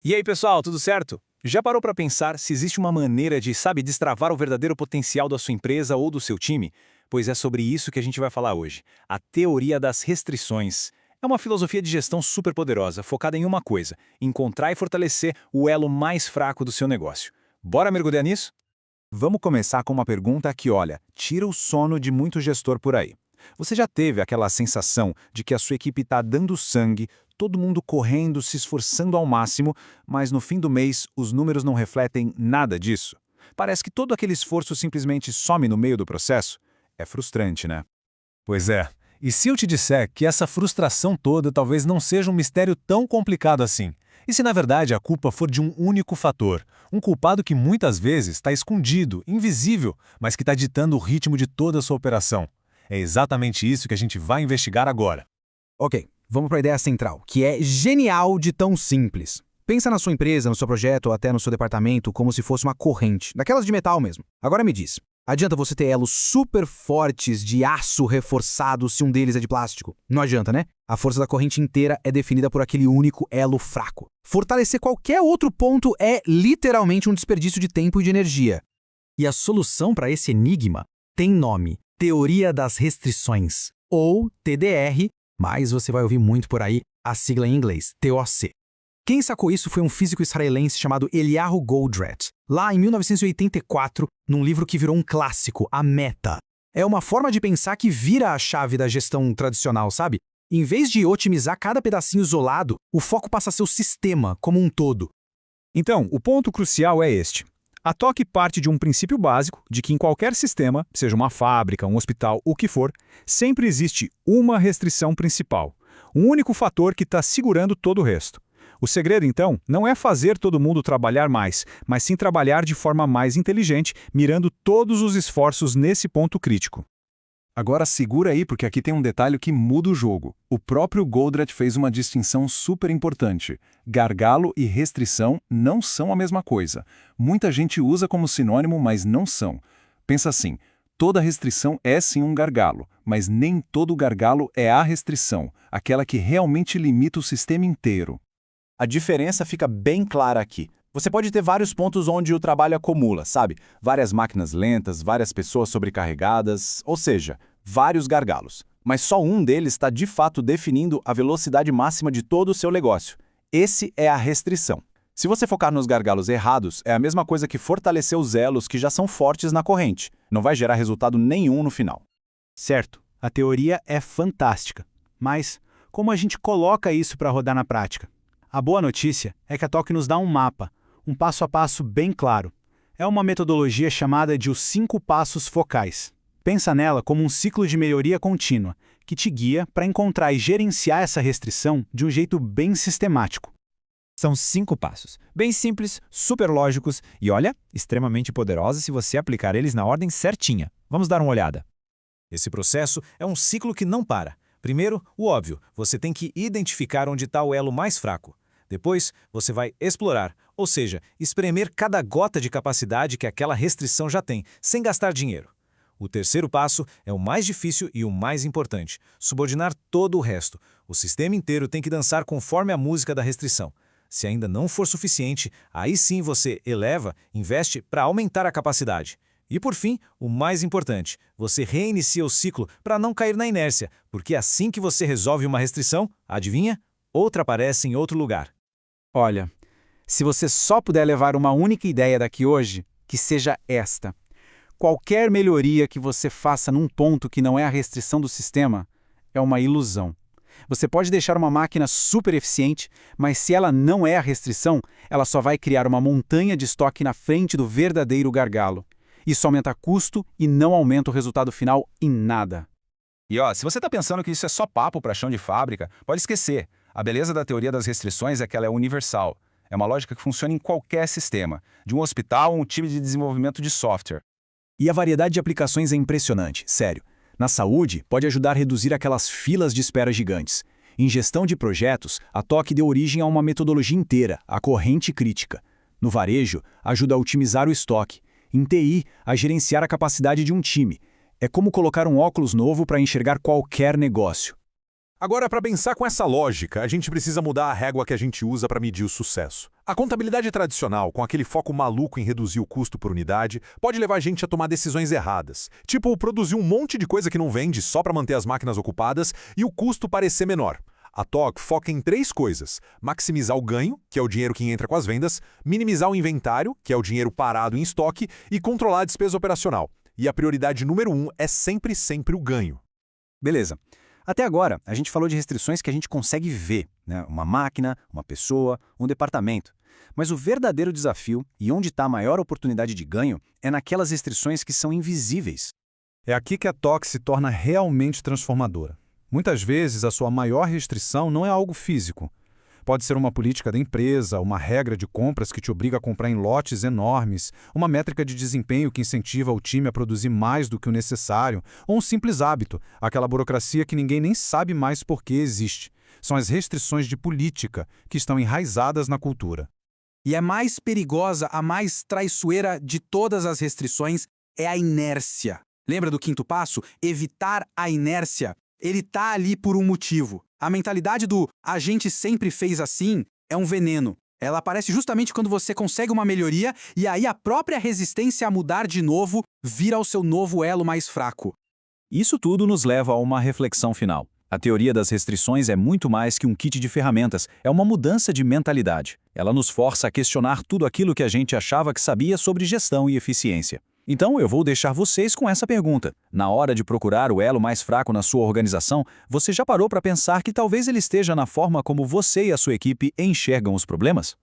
E aí, pessoal, tudo certo? Já parou para pensar se existe uma maneira de, destravar o verdadeiro potencial da sua empresa ou do seu time? Pois é sobre isso que a gente vai falar hoje. A teoria das restrições. É uma filosofia de gestão super poderosa, focada em uma coisa: encontrar e fortalecer o elo mais fraco do seu negócio. Bora mergulhar nisso? Vamos começar com uma pergunta que, olha, tira o sono de muito gestor por aí. Você já teve aquela sensação de que a sua equipe está dando sangue, todo mundo correndo, se esforçando ao máximo, mas no fim do mês os números não refletem nada disso? Parece que todo aquele esforço simplesmente some no meio do processo? É frustrante, né? Pois é. E se eu te disser que essa frustração toda talvez não seja um mistério tão complicado assim? E se na verdade a culpa for de um único fator? Um culpado que muitas vezes está escondido, invisível, mas que está ditando o ritmo de toda a sua operação. É exatamente isso que a gente vai investigar agora. Ok, vamos para a ideia central, que é genial de tão simples. Pensa na sua empresa, no seu projeto ou até no seu departamento como se fosse uma corrente, daquelas de metal mesmo. Agora me diz, adianta você ter elos super fortes de aço reforçado se um deles é de plástico? Não adianta, né? A força da corrente inteira é definida por aquele único elo fraco. Fortalecer qualquer outro ponto é literalmente um desperdício de tempo e de energia. E a solução para esse enigma tem nome: Teoria das Restrições, ou TDR, mas você vai ouvir muito por aí a sigla em inglês, TOC. Quem sacou isso foi um físico israelense chamado Eliyahu Goldratt, lá em 1984, num livro que virou um clássico, a Meta. É uma forma de pensar que vira a chave da gestão tradicional, sabe? Em vez de otimizar cada pedacinho isolado, o foco passa a ser o sistema como um todo. Então, o ponto crucial é este. A TOC parte de um princípio básico de que em qualquer sistema, seja uma fábrica, um hospital, o que for, sempre existe uma restrição principal, um único fator que está segurando todo o resto. O segredo, então, não é fazer todo mundo trabalhar mais, mas sim trabalhar de forma mais inteligente, mirando todos os esforços nesse ponto crítico. Agora segura aí, porque aqui tem um detalhe que muda o jogo. O próprio Goldratt fez uma distinção super importante. Gargalo e restrição não são a mesma coisa. Muita gente usa como sinônimo, mas não são. Pensa assim, toda restrição é sim um gargalo, mas nem todo gargalo é a restrição, aquela que realmente limita o sistema inteiro. A diferença fica bem clara aqui. Você pode ter vários pontos onde o trabalho acumula, sabe? Várias máquinas lentas, várias pessoas sobrecarregadas, ou seja, vários gargalos. Mas só um deles está de fato definindo a velocidade máxima de todo o seu negócio. Esse é a restrição. Se você focar nos gargalos errados, é a mesma coisa que fortalecer os elos que já são fortes na corrente. Não vai gerar resultado nenhum no final. Certo, a teoria é fantástica. Mas como a gente coloca isso para rodar na prática? A boa notícia é que a TOC nos dá um mapa, um passo a passo bem claro. É uma metodologia chamada de os 5 passos focais. Pensa nela como um ciclo de melhoria contínua, que te guia para encontrar e gerenciar essa restrição de um jeito bem sistemático. São 5 passos, bem simples, super lógicos e, olha, extremamente poderosos se você aplicar eles na ordem certinha. Vamos dar uma olhada. Esse processo é um ciclo que não para. Primeiro, o óbvio, você tem que identificar onde está o elo mais fraco. Depois, você vai explorar, ou seja, espremer cada gota de capacidade que aquela restrição já tem, sem gastar dinheiro. O terceiro passo é o mais difícil e o mais importante: subordinar todo o resto. O sistema inteiro tem que dançar conforme a música da restrição. Se ainda não for suficiente, aí sim você eleva, investe para aumentar a capacidade. E por fim, o mais importante, você reinicia o ciclo para não cair na inércia, porque assim que você resolve uma restrição, adivinha? Outra aparece em outro lugar. Olha, se você só puder levar uma única ideia daqui hoje, que seja esta. Qualquer melhoria que você faça num ponto que não é a restrição do sistema é uma ilusão. Você pode deixar uma máquina super eficiente, mas se ela não é a restrição, ela só vai criar uma montanha de estoque na frente do verdadeiro gargalo. Isso aumenta custo e não aumenta o resultado final em nada. E se você está pensando que isso é só papo para chão de fábrica, pode esquecer. A beleza da teoria das restrições é que ela é universal. É uma lógica que funciona em qualquer sistema, de um hospital a um time de desenvolvimento de software. E a variedade de aplicações é impressionante, sério. Na saúde, pode ajudar a reduzir aquelas filas de espera gigantes. Em gestão de projetos, a TOC deu origem a uma metodologia inteira, a corrente crítica. No varejo, ajuda a otimizar o estoque. Em TI, a gerenciar a capacidade de um time. É como colocar um óculos novo para enxergar qualquer negócio. Agora, para pensar com essa lógica, a gente precisa mudar a régua que a gente usa para medir o sucesso. A contabilidade tradicional, com aquele foco maluco em reduzir o custo por unidade, pode levar a gente a tomar decisões erradas. Tipo, produzir um monte de coisa que não vende só para manter as máquinas ocupadas e o custo parecer menor. A TOC foca em 3 coisas: maximizar o ganho, que é o dinheiro que entra com as vendas, minimizar o inventário, que é o dinheiro parado em estoque, e controlar a despesa operacional. E a prioridade número 1 é sempre o ganho. Beleza. Até agora, a gente falou de restrições que a gente consegue ver, né? Uma máquina, uma pessoa, um departamento. Mas o verdadeiro desafio, e onde está a maior oportunidade de ganho, é naquelas restrições que são invisíveis. É aqui que a TOC se torna realmente transformadora. Muitas vezes, a sua maior restrição não é algo físico. Pode ser uma política da empresa, uma regra de compras que te obriga a comprar em lotes enormes, uma métrica de desempenho que incentiva o time a produzir mais do que o necessário, ou um simples hábito, aquela burocracia que ninguém nem sabe mais por que existe. São as restrições de política que estão enraizadas na cultura. E a mais perigosa, a mais traiçoeira de todas as restrições é a inércia. Lembra do 5º passo? Evitar a inércia. Ele tá ali por um motivo. A mentalidade do "a gente sempre fez assim" é um veneno. Ela aparece justamente quando você consegue uma melhoria e aí a própria resistência a mudar de novo vira o seu novo elo mais fraco. Isso tudo nos leva a uma reflexão final. A teoria das restrições é muito mais que um kit de ferramentas, é uma mudança de mentalidade. Ela nos força a questionar tudo aquilo que a gente achava que sabia sobre gestão e eficiência. Então, eu vou deixar vocês com essa pergunta. Na hora de procurar o elo mais fraco na sua organização, você já parou para pensar que talvez ele esteja na forma como você e a sua equipe enxergam os problemas?